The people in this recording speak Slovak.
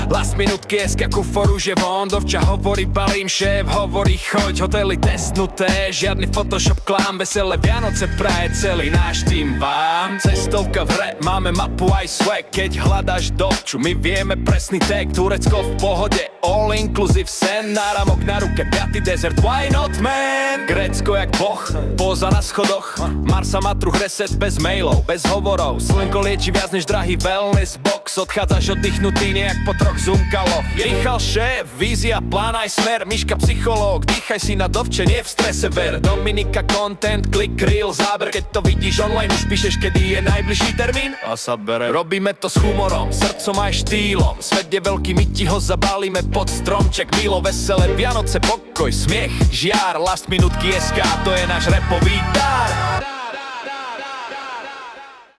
Last minútky SK kufor už je von. Dovča hovorí balím, šéf hovorí choď. Hotely testnuté, žiadny Photoshop klám. Veselé Vianoce praje celý náš tým vám. Cestovka v hre, máme mapu aj swag. Keď hľadáš dovču, my vieme presný tag. Turecko v pohode, all inclusive sen. Náramok na ruke, 5. desert, why not man? Grécko jak boh, póza na schodoch. Marsa má truh reset bez mailov, bez hovorov. Slnko lieči viac než drahý wellness box. Odchádzaš oddychnutý nejak po troch zoomkaloch. Michal šéf, vízia, plán aj smer. Miška psychológ, dýchaj si na dovče, nie v strese ver. Dominika content, klik, reel, záber. Keď to vidíš online, už píšeš, kedy je najbližší termín. A sa bere. Robíme to s humorom, srdcom aj štýlom. Svet je veľký, my ti ho zabálime pod stromček. Milo, veselé Vianoce, pokoj, smiech, žiar. Last minútky SK, to je náš rapový dar.